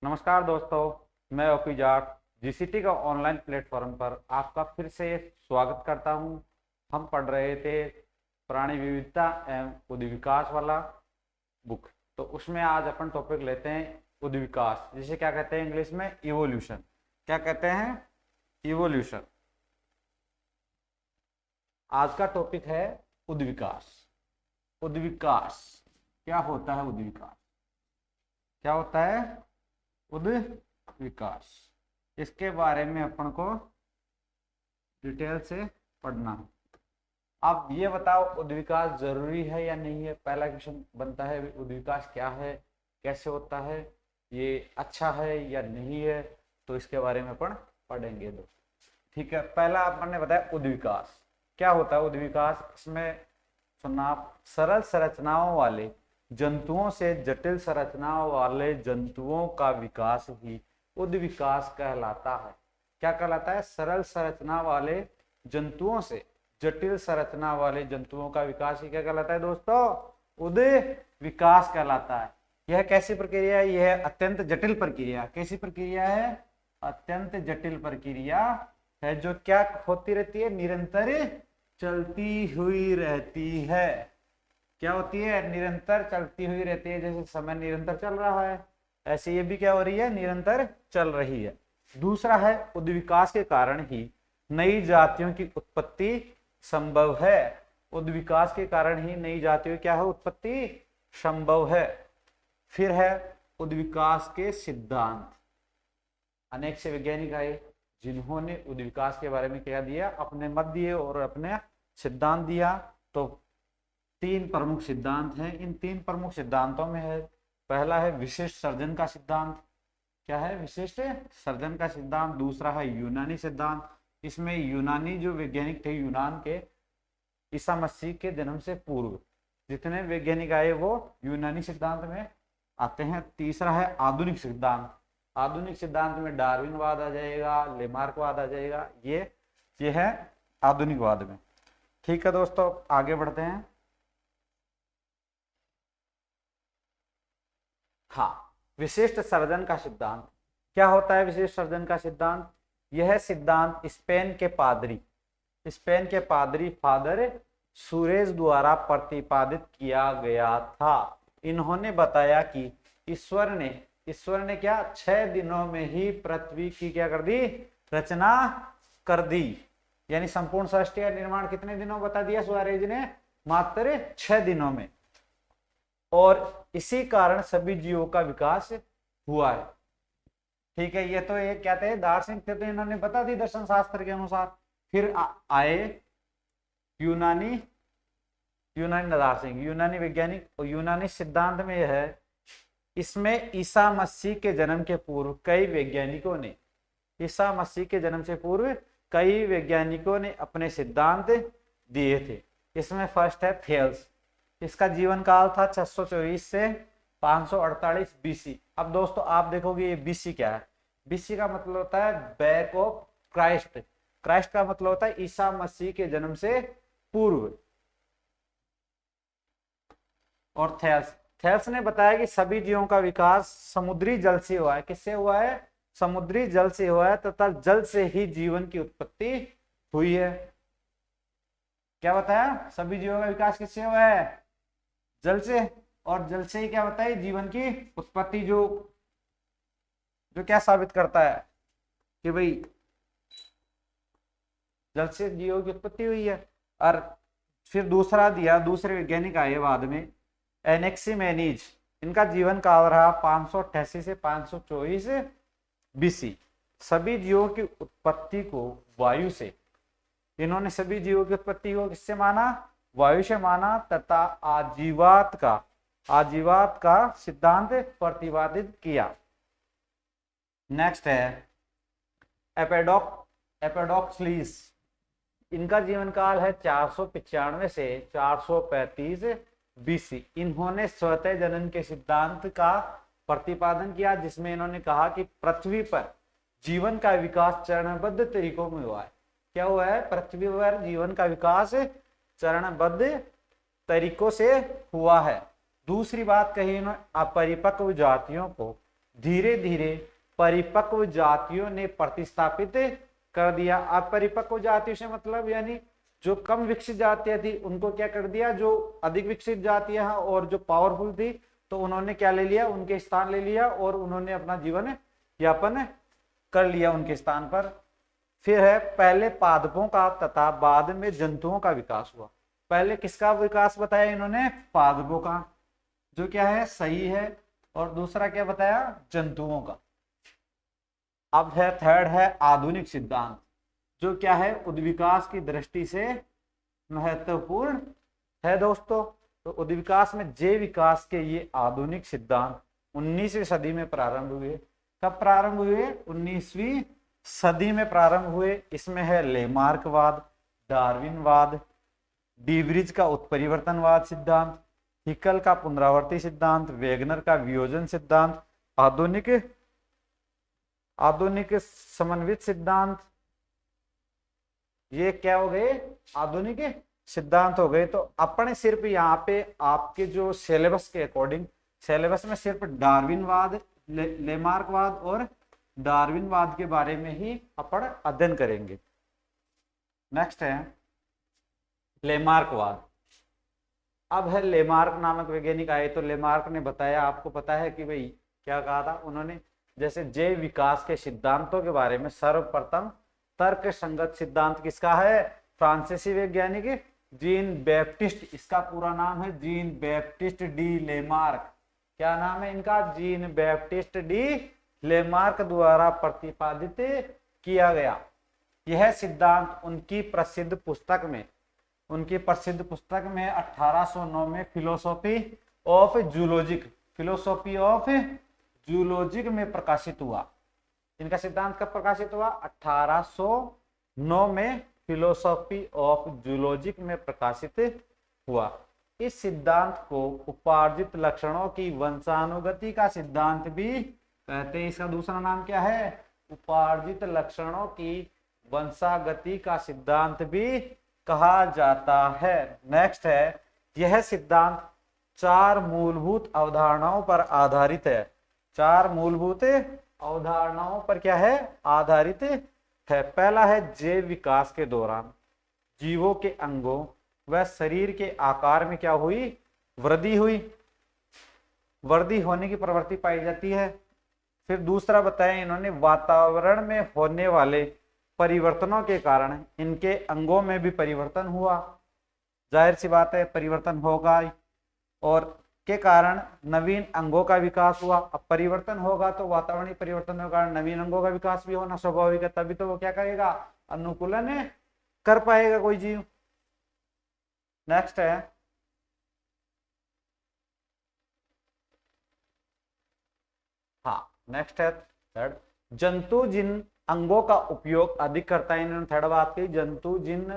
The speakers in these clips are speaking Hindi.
नमस्कार दोस्तों, मैं ओपी जाट जीसीटी का ऑनलाइन प्लेटफॉर्म पर आपका फिर से स्वागत करता हूं। हम पढ़ रहे थे प्राणी विविधता एवं उद्योग विकास वाला बुक। तो उसमें आज अपन टॉपिक लेते हैं उद्योग विकास, जिसे क्या कहते हैं इंग्लिश में इवोल्यूशन। क्या कहते हैं? इवोल्यूशन। आज का टॉपिक है उद्योग विकास। उद्योग विकास क्या होता है? उद्योग विकास क्या होता है? उद्योग विकास, इसके बारे में अपन को डिटेल से पढ़ना है। अब ये बताओ, उद्योग विकास जरूरी है या नहीं है? पहला क्वेश्चन बनता है, उद्योग विकास क्या है, कैसे होता है, ये अच्छा है या नहीं है? तो इसके बारे में अपन पढ़ेंगे दोस्तों। ठीक है, पहला अपन ने बताया उद्योग विकास क्या होता है। उद्योग विकास, इसमें सुनना आप, सरल संरचनाओं वाले जंतुओं से जटिल संरचनाओं वाले जंतुओं का विकास ही उद्योग विकास कहलाता है। क्या कहलाता है? सरल संरचना वाले जंतुओं से जटिल संरचना वाले जंतुओं का विकास ही क्या कहलाता है दोस्तों? उद्योग विकास कहलाता है। यह कैसी प्रक्रिया है? यह अत्यंत जटिल प्रक्रिया। कैसी प्रक्रिया है? अत्यंत जटिल प्रक्रिया है, जो क्या होती रहती है? निरंतर चलती हुई रहती है। क्या होती है? निरंतर चलती हुई रहती है। जैसे समय निरंतर चल रहा है, ऐसे ये भी क्या हो रही है? निरंतर चल रही है। दूसरा है, उद्योग विकास के कारण ही नई जातियों की उत्पत्ति संभव है। उद्योग विकास के कारण ही नई जातियों की क्या है? उत्पत्ति संभव है। फिर है उद्योग विकास के सिद्धांत। अनेक से वैज्ञानिक आए जिन्होंने उद्योग विकास के बारे में क्या दिया? अपने मत दिए और अपने सिद्धांत दिया। तो तीन प्रमुख सिद्धांत हैं। इन तीन प्रमुख सिद्धांतों में है, पहला है विशिष्ट सर्जन का सिद्धांत। क्या है? विशिष्ट सर्जन का सिद्धांत। दूसरा है यूनानी सिद्धांत। इसमें यूनानी जो वैज्ञानिक थे, यूनान के, ईसा मसीह के जन्म से पूर्व जितने वैज्ञानिक आए वो यूनानी सिद्धांत में आते हैं। तीसरा है आधुनिक सिद्धांत। आधुनिक सिद्धांत में डार्विनवाद आ जाएगा, लेमार्कवाद आ जाएगा। ये है आधुनिकवाद में। ठीक है दोस्तों, आगे बढ़ते हैं। हाँ, विशिष्ट सर्जन का सिद्धांत क्या होता है? विशिष्ट सर्जन का सिद्धांत, यह सिद्धांत स्पेन के पादरी फादर सुरेश द्वारा प्रतिपादित किया गया था। इन्होंने बताया कि ईश्वर ने क्या 6 दिनों में ही पृथ्वी की क्या कर दी? रचना कर दी। यानी संपूर्ण सृष्टि का निर्माण कितने दिनों बता दिया सुआरेज ने? मात्र 6 दिनों में। और इसी कारण सभी जीवों का विकास हुआ है। ठीक है, ये तो एक क्या थे? दार्शनिक थे, तो इन्होंने बता दी दर्शन शास्त्र के अनुसार। फिर आए यूनानी दार्शनिक, यूनानी वैज्ञानिक। और यूनानी सिद्धांत में यह है, इसमें ईसा मसीह के जन्म के पूर्व कई वैज्ञानिकों ने अपने सिद्धांत दिए थे। इसमें फर्स्ट है थेल्स। इसका जीवन काल था 624 से 548 बीसी। अब दोस्तों आप देखोगे ये बीसी क्या है? बीसी का मतलब होता है बैक ऑफ क्राइस्ट। क्राइस्ट का मतलब होता है ईसा मसीह के जन्म से पूर्व। और थेल्स ने बताया कि सभी जीवों का विकास समुद्री जल से हुआ है। किससे हुआ है? समुद्री जल से हुआ है, तथा जल से ही जीवन की उत्पत्ति हुई है। क्या बताया? सभी जीवों का विकास किससे हुआ है? जल से। और जल से ही क्या बताया? जीवन की उत्पत्ति। जो क्या साबित करता है कि भाई जल से जीवों की उत्पत्ति हुई है। और फिर दूसरा दिया, दूसरे वैज्ञानिक आए बाद में, एनेक्सिमेनीज। इनका जीवन काल रहा 588 से 524 बीसी। सभी जीवों की उत्पत्ति को वायु से, इन्होंने सभी जीवों की उत्पत्ति को किससे माना? वायु से माना, तथा आजीवात का सिद्धांत प्रतिपादित किया। नेक्स्ट है एपोडोक्सलीस। इनका जीवन काल है 495 से 435 बीसी। इन्होंने स्वतः जनन के सिद्धांत का प्रतिपादन किया, जिसमें इन्होंने कहा कि पृथ्वी पर जीवन का विकास चरणबद्ध तरीकों में हुआ है। क्या हुआ है? पृथ्वी पर जीवन का विकास चरणबद्ध तरीकों से हुआ है। दूसरी बात कही इन्होंने, अपरिपक्व जातियों को धीरे धीरे परिपक्व जातियों ने प्रतिस्थापित कर दिया। अब परिपक्व जातियों से मतलब यानी जो कम विकसित जातियां थी उनको क्या कर दिया, जो अधिक विकसित जातियां हैं और जो पावरफुल थी तो उन्होंने क्या ले लिया, उनके स्थान ले लिया और उन्होंने अपना जीवन यापन कर लिया उनके स्थान पर। फिर है पहले पादपों का तथा बाद में जंतुओं का विकास हुआ। पहले किसका विकास बताया इन्होंने, पादपों का, जो क्या है सही है, और दूसरा क्या बताया, जंतुओं का। अब है थर्ड है आधुनिक सिद्धांत, जो क्या है उद्विकास की दृष्टि से महत्वपूर्ण है दोस्तों। तो उद्विकास में जैव विकास के ये आधुनिक सिद्धांत 19वीं सदी में प्रारंभ हुए। कब प्रारंभ हुए, 19वीं सदी में प्रारंभ हुए। इसमें है लेमार्कवाद, डार्विनवाद, डीब्रिज का उत्परिवर्तनवाद सिद्धांत, हिकल का पुनरावर्ती सिद्धांत, वेगनर का वियोजन सिद्धांत, आधुनिक समन्वित सिद्धांत। ये क्या हो गए, आधुनिक सिद्धांत हो गए। तो अपने सिर्फ यहाँ पे आपके जो सिलेबस के अकॉर्डिंग, सिलेबस में सिर्फ डार्विनवाद, लेमार्कवाद और डार्विनवाद के बारे में ही अपन अध्ययन करेंगे। नेक्स्ट है लेमार्कवाद। अब है लेमार्क नामक वैज्ञानिक आए, तो लेमार्क ने बताया, आपको पता है कि भाई क्या कहा था उन्होंने, जैसे जैव विकास के सिद्धांतों के बारे में सर्वप्रथम तर्क संगत सिद्धांत किसका है, फ्रांसीसी वैज्ञानिक जीन बैप्टिस्ट, इसका पूरा नाम है जीन बैप्टिस्ट डी लेमार्क। क्या नाम है इनका, जीन बैप्टिस्ट डी लेमार्क द्वारा प्रतिपादित किया गया। यह सिद्धांत उनकी प्रसिद्ध पुस्तक में 1809 में फिलोसॉफी ऑफ जूलॉजिक में प्रकाशित हुआ। इनका सिद्धांत कब प्रकाशित हुआ, 1809 में फिलोसॉफी ऑफ जूलॉजिक में प्रकाशित हुआ। इस सिद्धांत को उपार्जित लक्षणों की वंशानुगति का सिद्धांत भी कहते हैं। इसका दूसरा नाम क्या है, उपार्जित लक्षणों की वंशागति का सिद्धांत भी कहा जाता है। नेक्स्ट है, यह सिद्धांत 4 मूलभूत अवधारणाओं पर आधारित है। 4 मूलभूत अवधारणाओं पर क्या है, आधारित है। पहला है जैव विकास के दौरान जीवों के अंगों व शरीर के आकार में क्या हुई, वृद्धि होने की प्रवृत्ति पाई जाती है। फिर दूसरा बताया इन्होंने, वातावरण में होने वाले परिवर्तनों के कारण इनके अंगों में भी परिवर्तन हुआ। जाहिर सी बात है परिवर्तन होगा, और के कारण नवीन अंगों का विकास हुआ। अब परिवर्तन होगा तो वातावरणीय परिवर्तन के कारण नवीन अंगों का विकास भी होना स्वाभाविक है, तभी तो वो क्या करेगा, अनुकूलन कर पाएगा कोई जीव। नेक्स्ट है नेक्स्ट है थर्ड, जंतु जिन अंगों का उपयोग अधिक करता है, इन्होंने थर्ड बात की, जंतु जिन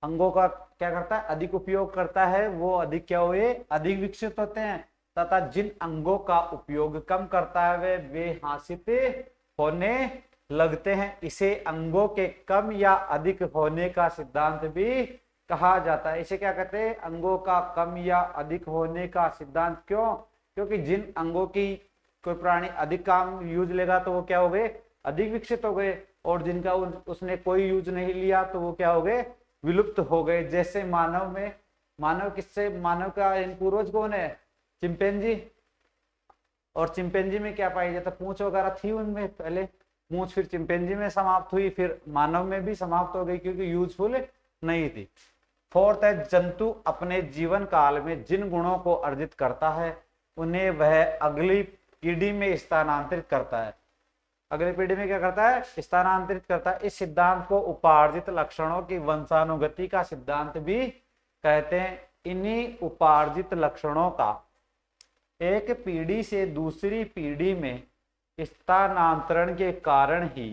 अंगों का क्या करता है, अधिक उपयोग करता है, वो अधिक क्या हुए, अधिक विकसित होते हैं, तथा जिन अंगों का उपयोग कम करता है वे हासित होने लगते हैं। इसे अंगों के कम या अधिक होने का सिद्धांत भी कहा जाता है। इसे क्या कहते हैं, अंगों का कम या अधिक होने का सिद्धांत। क्यों, क्योंकि जिन अंगों की कोई प्राणी अधिक काम यूज लेगा तो वो क्या हो गए, अधिक विकसित हो गए, और जिनका उसने कोई यूज नहीं लिया तो वो क्या हो गए, विलुप्त हो गए। जैसे मानव में, मानव का पूर्वज कौन है, चिंपैंजी, और चिंपैंजी में क्या पाई जाता, पूंछ वगैरह थी उनमें पहले, पूंछ फिर चिंपैंजी में समाप्त हुई, फिर मानव में भी समाप्त हो गई क्योंकि यूजफुल नहीं थी। फोर्थ है, जंतु अपने जीवन काल में जिन गुणों को अर्जित करता है उन्हें वह अगली पीढ़ी में स्थानांतरित करता है। अगली पीढ़ी में क्या करता है, स्थानांतरित करता है। इस सिद्धांत को उपार्जित लक्षणों की वंशानुगति का सिद्धांत भी कहते हैं। इन्हीं उपार्जित लक्षणों का एक पीढ़ी से दूसरी पीढ़ी में स्थानांतरण के कारण ही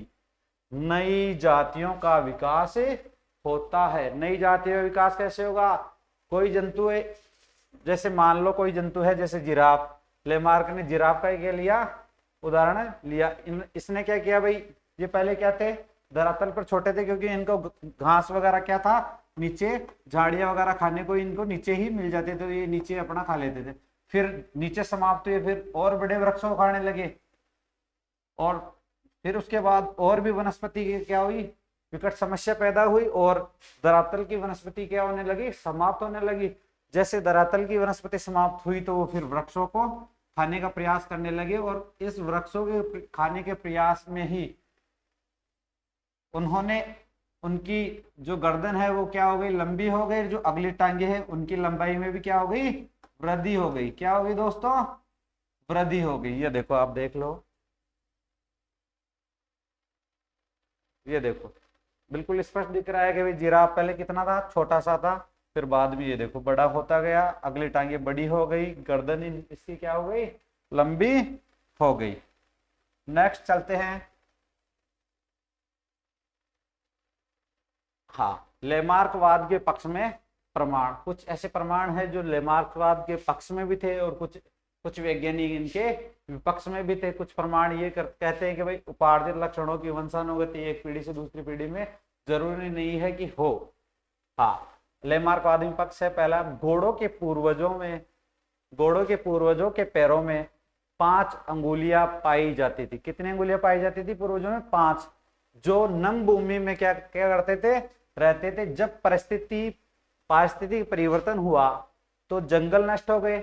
नई जातियों का विकास होता है। नई जातियों का विकास कैसे होगा, कोई जंतु है, जैसे मान लो कोई जंतु है जैसे जिराफ, लेमार्क ने जिराफ का क्या लिया, उदाहरण लिया। इसने क्या किया भाई, ये पहले क्या थे, धरातल पर छोटे थे क्योंकि इनको घास वगैरह क्या था, नीचे झाड़ियां वगैरह खाने को इनको नीचे ही मिल जाते थे, तो ये नीचे अपना खा लेते थे। फिर नीचे समाप्त हुए, फिर और बड़े वृक्षों को खाने लगे, और फिर उसके बाद और भी वनस्पति की क्या हुई, विकट समस्या पैदा हुई और धरातल की वनस्पति क्या होने लगी, समाप्त होने लगी। जैसे धरातल की वनस्पति समाप्त हुई तो वो फिर वृक्षों को खाने का प्रयास करने लगे और इस वृक्षों के खाने के प्रयास में ही उन्होंने उनकी जो गर्दन है वो क्या हो गई, लंबी हो गई। जो अगली टांगे हैं उनकी लंबाई में भी क्या हो गई, वृद्धि हो गई। क्या हो गई दोस्तों, वृद्धि हो गई। ये देखो, आप देख लो, ये देखो बिल्कुल स्पष्ट दिख रहा है कि भाई जिराफ पहले कितना था, छोटा सा था, फिर बाद में ये देखो बड़ा होता गया, अगली टांगे बड़ी हो गई, गर्दन इसकी क्या हो गई, लंबी हो गई। नेक्स्ट चलते हैं। हाँ, लेमार्कवाद के पक्ष में प्रमाण। कुछ ऐसे प्रमाण है जो लेमार्कवाद के पक्ष में भी थे और कुछ कुछ वैज्ञानिक इनके विपक्ष में भी थे। कुछ प्रमाण ये कहते हैं कि भाई उपार्जित लक्षणों की वंशानुगति एक पीढ़ी से दूसरी पीढ़ी में जरूरी नहीं है कि हो। हाँ, लेमार्कवाद में पक्ष है। पहला, घोड़ों के पूर्वजों के पैरों में 5 अंगुलियां पाई जाती थी। कितनी अंगुलियां पाई जाती थी पूर्वजों में, 5, जो नम भूमि में क्या क्या करते थे, रहते थे। जब पारिस्थितिक परिवर्तन हुआ तो जंगल नष्ट हो गए,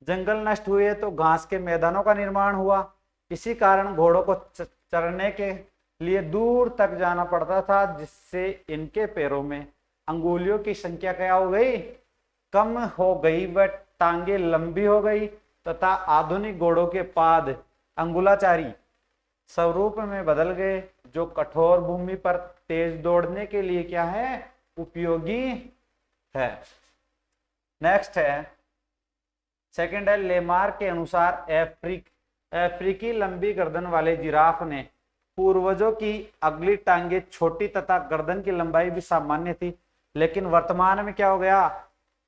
जंगल नष्ट हुए तो घास के मैदानों का निर्माण हुआ। इसी कारण घोड़ों को चरने के लिए दूर तक जाना पड़ता था, जिससे इनके पैरों में अंगुलियों की संख्या क्या हो गई, कम हो गई व टांगे लंबी हो गई तथा आधुनिक घोड़ों के पाद अंगुलाचारी स्वरूप में बदल गए, जो कठोर भूमि पर तेज दौड़ने के लिए क्या है, उपयोगी है। नेक्स्ट है, सेकंड है, लेमार्क के अनुसार अफ्रीकी लंबी गर्दन वाले जिराफ ने पूर्वजों की अगली टांगे छोटी तथा गर्दन की लंबाई भी सामान्य थी। लेकिन वर्तमान में क्या हो गया,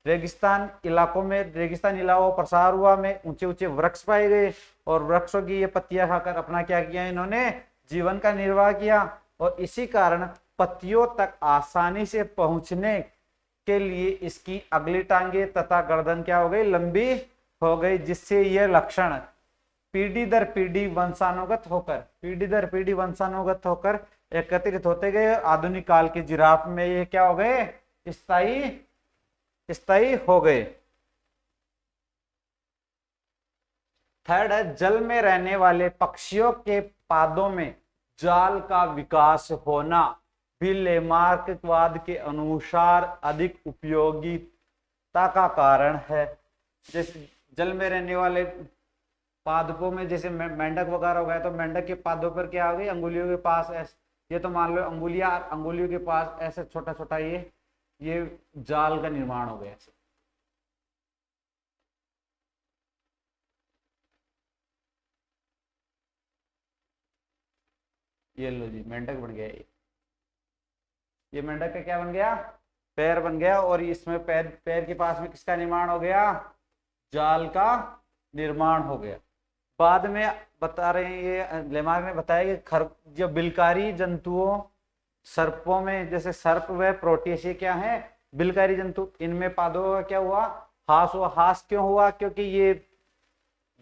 रेगिस्तान इलाकों प्रसार हुआ में ऊंचे ऊंचे वृक्ष पाए गए और वृक्षों की ये पत्तियां खाकर अपना क्या किया, इन्होंने जीवन का निर्वाह किया। और इसी कारण पत्तियों तक आसानी से पहुंचने के लिए इसकी अगली टांगे तथा गर्दन क्या हो गई, लंबी हो गई, जिससे यह लक्षण पीढ़ी दर पीढ़ी वंशानुगत होकर एकत्रित होते गए। आधुनिक काल के जिराफ में ये क्या हो गए, स्थायी हो गए। थर्ड है, जल में रहने वाले पक्षियों के पादों में जाल का विकास होना भी लेमार्कवाद के अनुसार अधिक उपयोगिता का कारण है। जैसे जल में रहने वाले पादपों में जैसे मेंढक वगैरह हो गया, तो मेंढक के पादों पर क्या हो गई, अंगुलियों के पास ऐसे, ये तो मान लो अंगुलियों के पास ऐसे छोटा छोटा ये जाल का निर्माण हो गया। ये लो जी, मेंढक बन गया। ये मेंढक का क्या बन गया, पैर बन गया। और इसमें पैर के पास में किसका निर्माण हो गया, जाल का निर्माण हो गया। बाद में बता रहे हैं, ये लेमार्क ने बताया कि जो बिलकारी जंतुओं, सर्पों में जैसे सर्प व प्रोटेशिया क्या है, बिलकारी जंतु, इनमें पादों का क्या हुआ, हास हुआ। हास क्यों हुआ, क्योंकि ये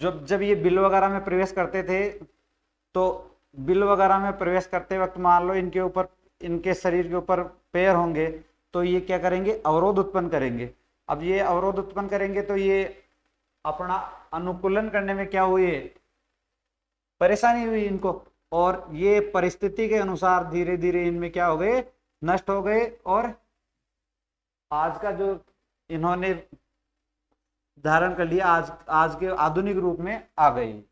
जब ये बिल वगैरह में प्रवेश करते थे, तो बिल वगैरह में प्रवेश करते वक्त मान लो इनके शरीर के ऊपर पैर होंगे, तो ये क्या करेंगे, अवरोध उत्पन्न करेंगे। अब ये अवरोध उत्पन्न करेंगे तो ये अपना अनुकूलन करने में क्या हुई, परेशानी हुई इनको, और ये परिस्थिति के अनुसार धीरे धीरे इनमें क्या हो गए, नष्ट हो गए। और आज का जो इन्होंने धारण कर लिया, आज के आधुनिक रूप में आ गई।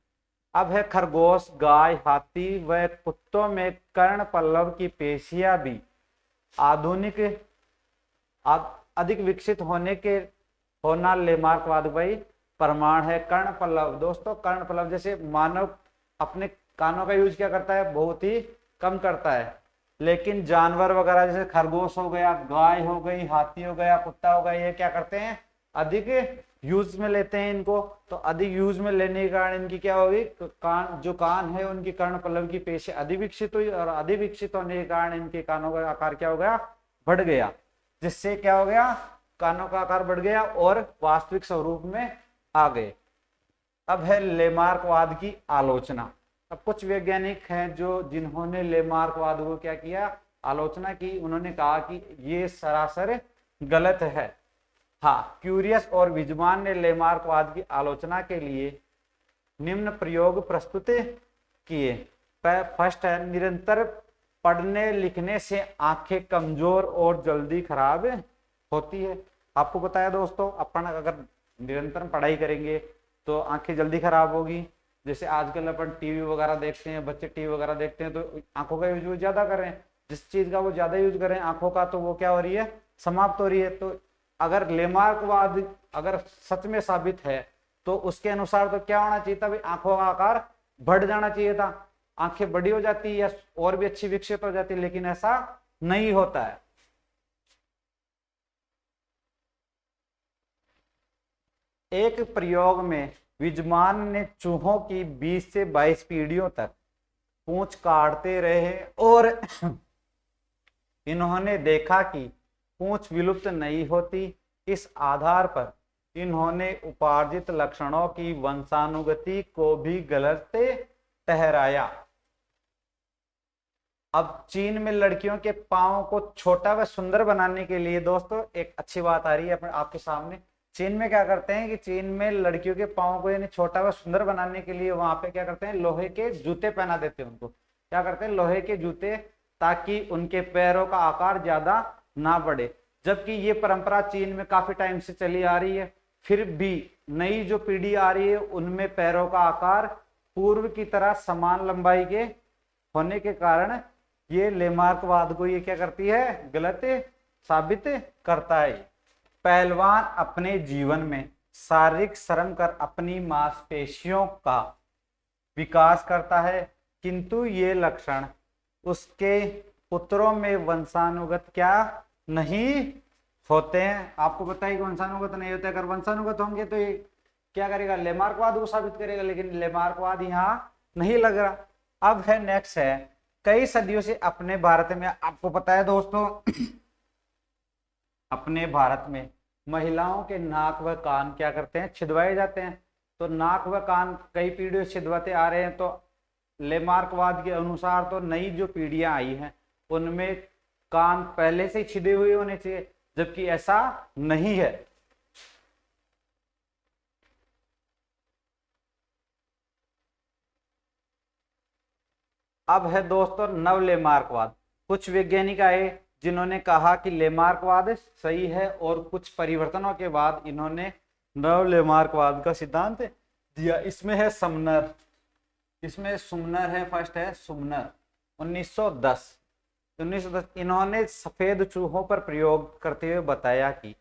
अब है खरगोश, गाय, हाथी व कुत्तों में कर्ण पल्लव की पेशियां भी अधिक विकसित होना लेमार्कवाद भाई प्रमाण है। कर्ण पल्लव, दोस्तों कर्ण पल्लव, जैसे मानव अपने कानों का यूज क्या करता है, बहुत ही कम करता है, लेकिन जानवर वगैरह जैसे खरगोश हो गया, गाय हो गई, हाथी हो गया, कुत्ता हो गया, ये क्या करते हैं, अधिक यूज में लेते हैं इनको। तो अधिक यूज में लेने के कारण इनकी क्या होगी, कान है उनकी कर्ण पल्लव की पेशी अधिक विकसित हुई, और अधिक विकसित होने के कारण इनके कानों का आकार क्या हो गया, बढ़ गया, जिससे क्या हो गया, कानों का आकार बढ़ गया और वास्तविक स्वरूप में आ गए। अब है लेमार्कवाद की आलोचना। अब कुछ वैज्ञानिक हैं जो जिन्होंने लेमार्कवाद को क्या किया, आलोचना की। उन्होंने कहा कि ये सरासर गलत है। हाँ, क्यूरियस और विजमान ने लेमार्कवाद की आलोचना के लिए निम्न प्रयोग प्रस्तुत किए। फर्स्ट है, निरंतर पढ़ने लिखने से आंखें कमजोर और जल्दी खराब होती है। आपको बताया दोस्तों, अपन अगर निरंतर पढ़ाई करेंगे तो आंखें जल्दी खराब होगी। जैसे आजकल अपन टीवी वगैरह देखते हैं, बच्चे टीवी वगैरह देखते हैं तो आंखों का यूज ज्यादा कर रहे हैं। जिस चीज का वो ज्यादा यूज करें आंखों का, तो वो क्या हो रही है, समाप्त हो रही है। तो अगर लेमार्कवाद अगर सच में साबित है तो उसके अनुसार तो क्या होना चाहिए था भाई, आंखों का आकार बढ़ जाना चाहिए था, आंखें बड़ी हो जाती या और भी अच्छी विकसित हो जाती, लेकिन ऐसा नहीं होता है। एक प्रयोग में विजमान ने चूहों की 20 से 22 पीढ़ियों तक पूंछ काटते रहे और इन्होंने देखा कि पूंछ विलुप्त नहीं होती। इस आधार पर इन्होंने उपार्जित लक्षणों की वंशानुगति को भी गलत ठहराया। अब चीन में लड़कियों के पांव को छोटा व सुंदर बनाने के लिए दोस्तों एक अच्छी बात आ रही है आपके सामने। चीन में क्या करते हैं कि चीन में लड़कियों के पांव को यानी छोटा व सुंदर बनाने के लिए वहां पे क्या करते हैं, लोहे के जूते पहना देते हैं उनको। क्या करते हैं, लोहे के जूते, ताकि उनके पैरों का आकार ज्यादा ना बढ़े। जबकि ये परंपरा चीन में काफी टाइम से चली आ रही है, फिर भी नई जो पीढ़ी आ रही है उनमें पैरों का आकार पूर्व की तरह समान लंबाई के होने के कारण ये लेमार्कवाद को ये क्या करती है, गलत साबित करता है। पहलवान अपने जीवन में शारीरिक श्रम कर अपनी मांसपेशियों का विकास करता है, किंतु ये लक्षण उसके पुत्रों में वंशानुगत क्या नहीं होते हैं। आपको पता है कि वंशानुगत नहीं होते। अगर वंशानुगत होंगे तो ये क्या करेगा, लेमार्कवाद को साबित करेगा, लेकिन लेमार्कवाद यहाँ नहीं लग रहा। अब है नेक्स्ट है, कई सदियों से अपने भारत में, आपको पता है दोस्तों अपने भारत में महिलाओं के नाक व कान क्या करते हैं, छिदवाए जाते हैं। तो नाक व कान कई पीढ़ियों से छिदवाते आ रहे हैं। तो लेमार्कवाद के अनुसार तो नई जो पीढ़ियां आई हैं उनमें कान पहले से छिदे हुए होने चाहिए, जबकि ऐसा नहीं है। अब है दोस्तों नव लेमार्कवाद। कुछ वैज्ञानिक आए जिन्होंने कहा कि लेमार्कवाद सही है और कुछ परिवर्तनों के बाद इन्होंने नव लेमार्कवाद का सिद्धांत दिया। इसमें है समनर, इसमें सुमनर है, फर्स्ट है सुमनर 1910। इन्होंने सफेद चूहों पर प्रयोग करते हुए बताया कि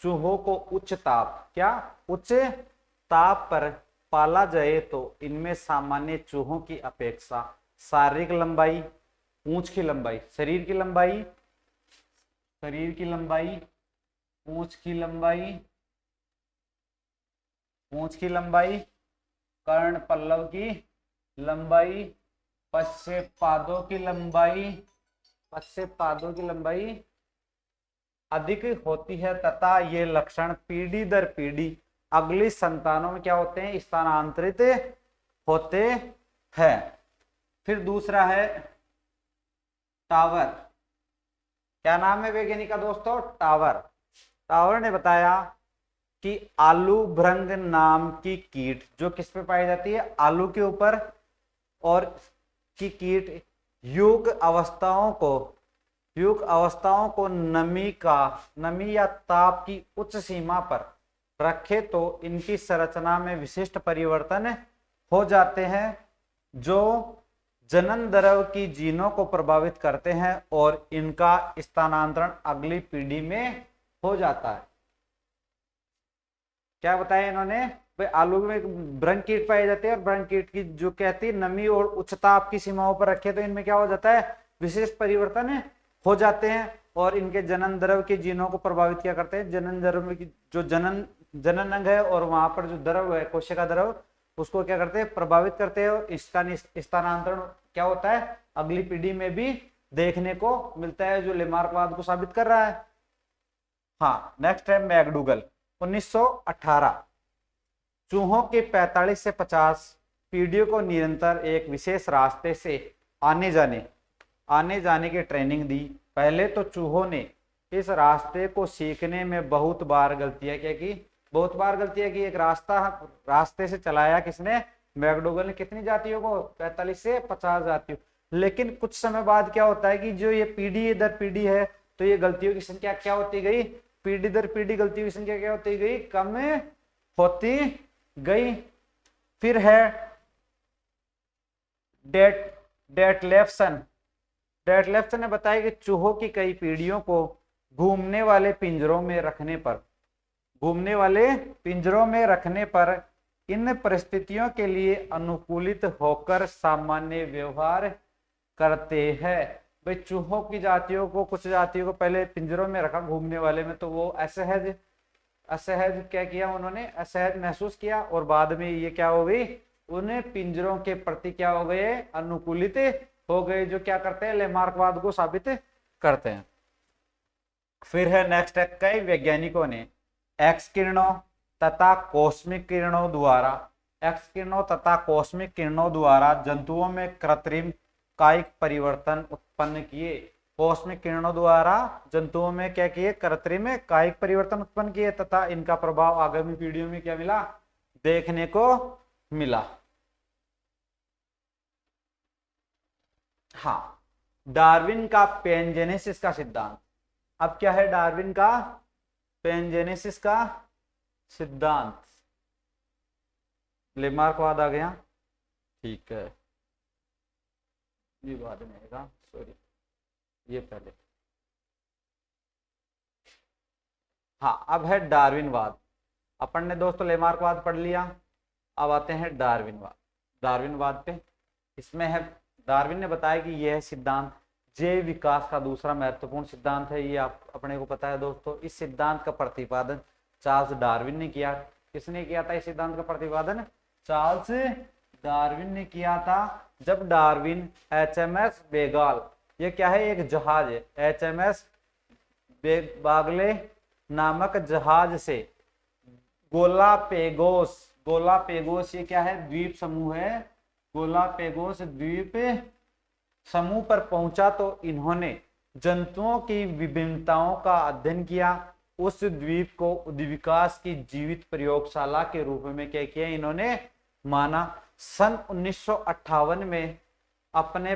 चूहों को उच्च ताप, क्या उच्च ताप पर पाला जाए तो इनमें सामान्य चूहों की अपेक्षा शारीरिक लंबाई, पूंछ की लंबाई, शरीर की लंबाई, पूंछ की लंबाई, कर्ण पल्लव की लंबाई, पश्चेपादों की लंबाई अधिक होती है तथा ये लक्षण पीढ़ी दर पीढ़ी अगली संतानों में क्या होते हैं, स्थानांतरित होते हैं। फिर दूसरा है टावर। क्या नाम है वैज्ञानिक का दोस्तों, टावर ने बताया कि आलू भृंग नाम की कीट जो किस पे पाई जाती है, आलू के ऊपर, और की कीट युग अवस्थाओं को नमी या ताप की उच्च सीमा पर रखे तो इनकी संरचना में विशिष्ट परिवर्तन हो जाते हैं जो जनन द्रव्य की जीनों को प्रभावित करते हैं और इनका स्थानांतरण अगली पीढ़ी में हो जाता है। क्या बताया इन्होंने, भाई आलू में भृंग कीट पाई जाती है और भृंग कीट की जो कहती है नमी और उच्च ताप की सीमाओं पर रखे तो इनमें क्या हो जाता है, विशेष परिवर्तन हो जाते हैं और इनके जनन द्रव्य के जीनों को प्रभावित क्या करते हैं, जनन द्रव्य की जो जनन अंग है और वहां पर जो द्रव्य है, कोशिका द्रव्य, उसको क्या करते हैं, प्रभावित करते हैं और इसका स्थानांतरण क्या होता है, अगली पीढ़ी में भी देखने को मिलता है, जो लेमार्कवाद को साबित कर रहा है। हाँ, नेक्स्ट है मैकडूगल 1918। चूहों के 45 से 50 पीढ़ियों को निरंतर एक विशेष रास्ते से आने जाने की ट्रेनिंग दी। पहले तो चूहों ने इस रास्ते को सीखने में बहुत बार गलतियां क्या की, बहुत बार गलतियां की। एक रास्ते से चलाया किसने, मैकडोगल ने। कितनी जातियों को, 45 से 50 जातियों। लेकिन कुछ समय बाद क्या होता है कि जो ये पीढ़ी दर पीढ़ी है, तो ये गलतियों की संख्या क्या होती गई, पीढ़ी दर पीढ़ी गलतियों की संख्या क्या होती गई, कम होती गई। फिर है डेटलेफ्सन ने बताया कि चूहों की कई पीढ़ियों को घूमने वाले पिंजरों में रखने पर इन परिस्थितियों के लिए अनुकूलित होकर सामान्य व्यवहार करते हैं। भाई चूहों की जातियों को, कुछ जातियों को पहले पिंजरों में रखा घूमने वाले में, तो वो असहज क्या किया उन्होंने, असहज महसूस किया, और बाद में ये क्या हो गई, उन्हें पिंजरों के प्रति क्या हो गए, अनुकूलित हो गए, जो क्या करते हैं, लेमार्कवाद को साबित करते हैं। फिर है नेक्स्ट है, कई वैज्ञानिकों ने एक्स किरणों तथा कॉस्मिक किरणों द्वारा जंतुओं में कृत्रिम कायिक परिवर्तन उत्पन्न किए। कॉस्मिक किरणों द्वारा जंतुओं में क्या किए, कृत्रिम कायिक परिवर्तन उत्पन्न किए, तथा इनका प्रभाव आगामी पीढ़ियों में क्या मिला, देखने को मिला। हाँ, डार्विन का पैनजेनेसिस का सिद्धांत। अब क्या है डार्विन का पैनजेनेसिस का सिद्धांत, लेमार्कवाद आ गया, ठीक है, ये बाद में आएगा, सॉरी ये पहले। हाँ, अब है डार्विनवाद। अपन ने दोस्तों लेमार्कवाद पढ़ लिया, अब आते हैं डार्विनवाद पे। इसमें है, डार्विन ने बताया कि यह सिद्धांत जैव विकास का दूसरा महत्वपूर्ण सिद्धांत है। ये आप अपने को पता है दोस्तों। इस सिद्धांत का प्रतिपादन चार्ल्स डार्विन ने किया। किसने किया था इस सिद्धांत का प्रतिपादन? चार्ल्स डार्विन ने किया था। जब डार्विन HMS बेगाल, ये क्या है, एक जहाज है, HMS बागले नामक जहाज से गोलापेगोस ये क्या है, द्वीप समूह है, गोलापेगोस द्वीप समूह पर पहुंचा, तो इन्होंने जंतुओं की विभिन्नताओं का अध्ययन किया। उस द्वीप को उद्विकास की जीवित प्रयोगशाला के रूप में क्या किया, इन्होंने माना। सन 1958 में अपने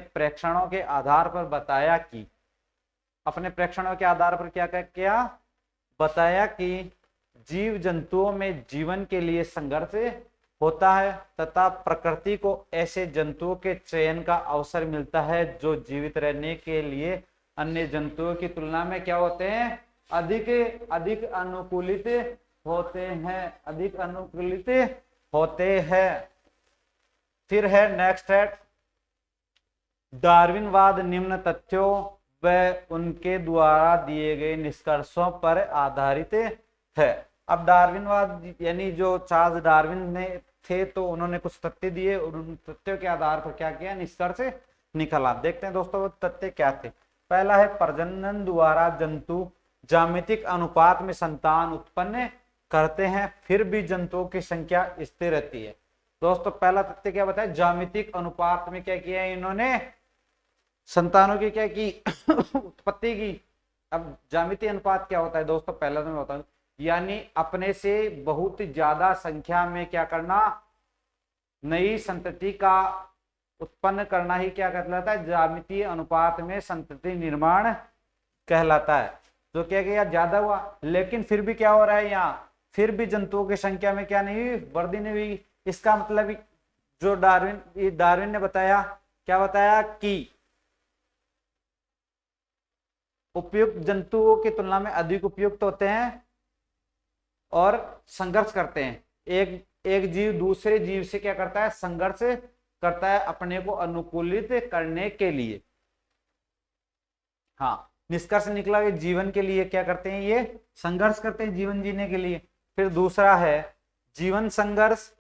प्रेक्षणों के आधार पर बताया कि क्या किया, बताया कि जीव जंतुओं में जीवन के लिए संघर्ष होता है तथा प्रकृति को ऐसे जंतुओं के चयन का अवसर मिलता है जो जीवित रहने के लिए अन्य जंतुओं की तुलना में क्या होते हैं, अधिक अनुकूलित होते हैं। फिर है नेक्स्ट है डार्विनवाद निम्न तथ्यों व उनके द्वारा दिए गए निष्कर्षों पर आधारित है। अब डार्विनवाद यानी जो चार्ल्स डार्विन ने थे, तो उन्होंने कुछ तथ्य दिए और उन तथ्यों के आधार पर क्या किया, निष्कर्ष निकाला। देखते हैं दोस्तों वो तथ्य क्या थे। पहला है प्रजनन द्वारा जंतु ज्यामितिक अनुपात में संतान उत्पन्न करते हैं, फिर भी जंतुओं की संख्या स्थिर रहती है। दोस्तों पहला तथ्य क्या बताया, ज्यामितिक अनुपात में क्या किया है इन्होंने, संतानों की क्या की उत्पत्ति की। अब ज्यामितीय अनुपात क्या होता है दोस्तों, पहला तो मैं बताऊं, यानी अपने से बहुत ज्यादा संख्या में क्या करना, नई संतति का उत्पन्न करना ही क्या कहलाता है, ज्यामितीय अनुपात में संतति निर्माण कहलाता है। जो क्या किया, ज्यादा हुआ, लेकिन फिर भी क्या हो रहा है यहाँ, फिर भी जंतुओं की संख्या में क्या नहीं हुई, वृद्धि नहीं हुई। इसका मतलब जो डार्विन ने बताया, क्या बताया कि उपयुक्त जंतुओं की तुलना में अधिक उपयुक्त होते हैं और संघर्ष करते हैं। एक जीव दूसरे जीव से क्या करता है, संघर्ष करता है अपने को अनुकूलित करने के लिए। हाँ, निष्कर्ष निकला कि जीवन के लिए क्या करते हैं, ये संघर्ष करते हैं जीवन जीने के लिए। फिर दूसरा है जीवन संघर्ष,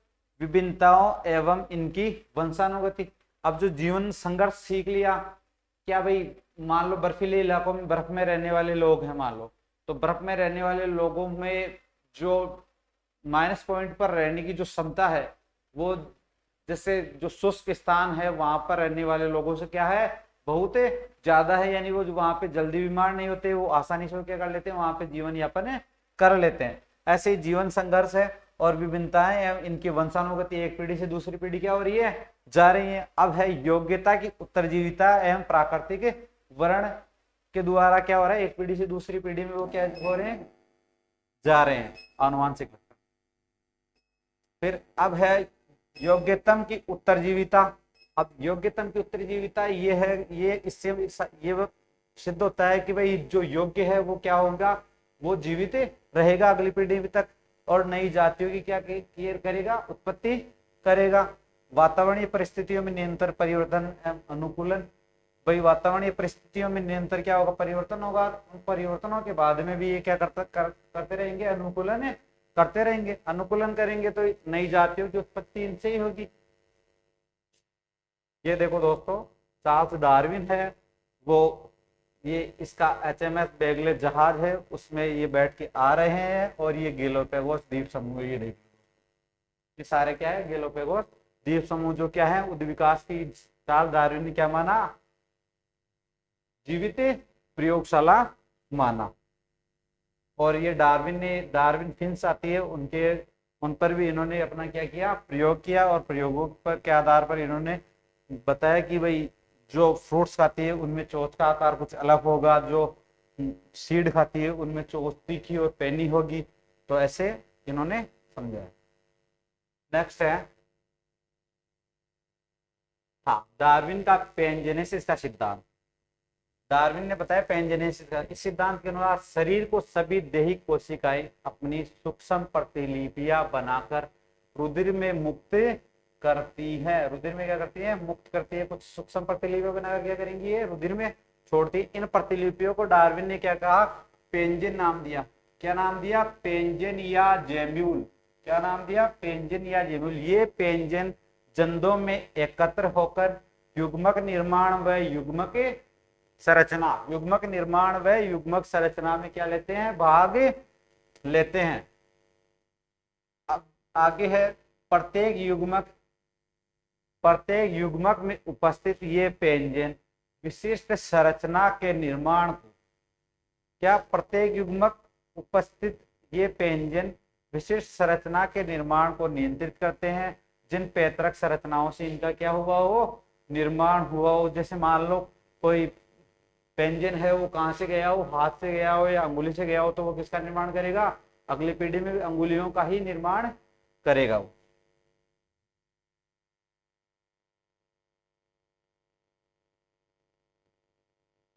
विभिन्नताओं एवं इनकी वंशानुगति। अब जो जीवन संघर्ष सीख लिया, क्या भाई मान लो बर्फीले इलाकों में बर्फ में रहने वाले लोग हैं, मान लो, तो बर्फ में रहने वाले लोगों में जो माइनस पॉइंट पर रहने की जो क्षमता है वो, जैसे जो शुष्क स्थान है वहां पर रहने वाले लोगों से क्या है, बहुत ज्यादा है। यानी वो जो वहां पे जल्दी बीमार नहीं होते, वो आसानी से क्या कर लेते हैं, वहां पे जीवन यापन कर लेते हैं। ऐसे ही जीवन संघर्ष है और विभिन्नताएं एवं इनकी वंशानुगति एक पीढ़ी से दूसरी पीढ़ी क्या हो रही है, जा रही है। अब है योग्यता की उत्तरजीविता एवं प्राकृतिक वर्ण के द्वारा क्या हो रहा है, एक पीढ़ी से दूसरी पीढ़ी में वो क्या हो रहे हैं, जा रहे हैं, आनुवांशिक। फिर अब है योग्यतम की उत्तरजीविता। अब योग्यतम की उत्तरजीविता ये है, ये इससे ये सिद्ध होता है कि भाई जो योग्य है वो क्या होगा, वो जीवित रहेगा अगली पीढ़ी तक और नई जातियों की क्या करेगा, उत्पत्ति करेगा। वातावरणीय परिस्थितियों में निरंतर परिवर्तन एवं अनुकूलन। भाई वातावरणीय परिस्थितियों में निरंतर क्या होगा, परिवर्तन होगा। परिवर्तनों के बाद में भी ये क्या करते रहेंगे, अनुकूलन करते रहेंगे। अनुकूलन करेंगे तो नई जातियों की उत्पत्ति इनसे ही होगी। ये देखो दोस्तों, चार्ल्स डार्विन है वो, ये इसका HMS बेगले जहाज है, उसमें ये बैठ के आ रहे हैं और ये गैलापागोस द्वीप समूह, ये देखो ये सारे क्या है, गैलापागोस द्वीप समूह जो क्या है, उद्विकास की चार्ल्स डार्विन ने क्या माना, जीवित प्रयोगशाला माना। और ये डार्विन फिंच आती है, उन पर भी इन्होंने अपना क्या किया, प्रयोग किया। और प्रयोगों पर के आधार पर इन्होंने बताया कि भाई जो फ्रूट्स खाती है उनमें चोंच का आकार कुछ अलग होगा, जो सीड खाती है उनमें चोंच तीखी और पैनी होगी। तो ऐसे इन्होंने समझाया। नेक्स्ट है हाँ, डार्विन का पैनजेनेसिस का सिद्धांत। डार्विन ने बताया पैनजेनेसिस का, इस सिद्धांत के अनुसार शरीर को सभी दैहिक कोशिकाएं अपनी सूक्ष्म प्रतिलिपियां बनाकर रुधिर में मुक्त करती है। रुधिर में क्या करती है, मुक्त करती है। कुछ सूक्ष्म प्रतिलिपियां बनाकर क्या करेंगी, ये रुधिर में छोड़ती है। इन प्रतिलिपियों को डार्विन ने क्या कहा, पेंजिन नाम दिया। क्या नाम दिया, पेंजिन या जेम्यूल। क्या नाम दिया, पेंजिन या जेम्यूल। ये पेंजिन जंदों में एकत्र होकर युग्मक निर्माण व युग्मक संरचना में क्या लेते हैं, भाग लेते हैं। अब आगे है प्रत्येक युग्मक में उपस्थित ये पेंजिन विशिष्ट संरचना के निर्माण को, क्या प्रत्येक युग्मक उपस्थित ये पेंजिन विशिष्ट संरचना के निर्माण को नियंत्रित करते हैं, जिन पैतृक संरचनाओं से इनका क्या हुआ हो, निर्माण हुआ हो। जैसे मान लो कोई पेंजिन है, वो कहां से गया हो, हाथ से गया हो या अंगुली से गया हो, तो वो किसका निर्माण करेगा, अगली पीढ़ी में भी अंगुलियों का ही निर्माण करेगा वो।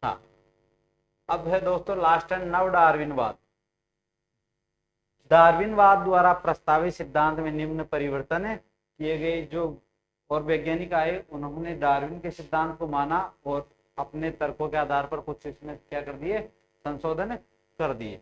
हाँ, अब है दोस्तों लास्ट एंड नव डार्विनवाद। डार्विनवाद द्वारा प्रस्तावित सिद्धांत में निम्न परिवर्तन किए गए। जो और वैज्ञानिक आए उन्होंने डार्विन के सिद्धांत को माना और अपने तर्कों के आधार पर कुछ इसमें क्या कर दिए, संशोधन कर दिए।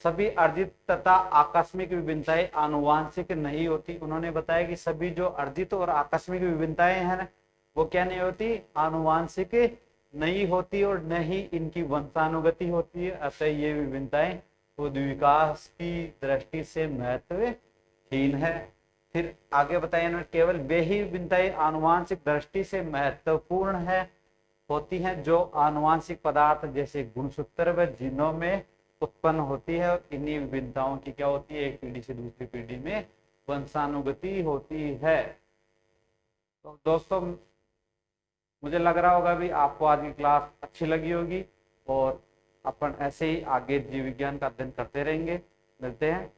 सभी अर्जित तथा आकस्मिक विभिन्नताएं आनुवांशिक नहीं होती। उन्होंने बताया कि सभी जो अर्जित और आकस्मिक विभिन्नताएं हैं वो क्या नहीं होती, आनुवांशिक नहीं होती और न ही इनकी वंशानुगति होती है। अतः ये विभिन्नताएं विकास की दृष्टि से महत्वहीन है। फिर आगे बताया इन्होंने, केवल वे ही विभिन्नताएं आनुवांशिक दृष्टि से महत्वपूर्ण है होती हैं जो आनुवांशिक पदार्थ जैसे गुणसूत्र व जीनों में उत्पन्न होती है। और इन्हीं विभिन्नताओं की क्या होती है, एक पीढ़ी से दूसरी पीढ़ी में वंशानुगति होती है। तो दोस्तों मुझे लग रहा होगा भी आपको आज की क्लास अच्छी लगी होगी और अपन ऐसे ही आगे जीव विज्ञान का अध्ययन करते रहेंगे। मिलते हैं।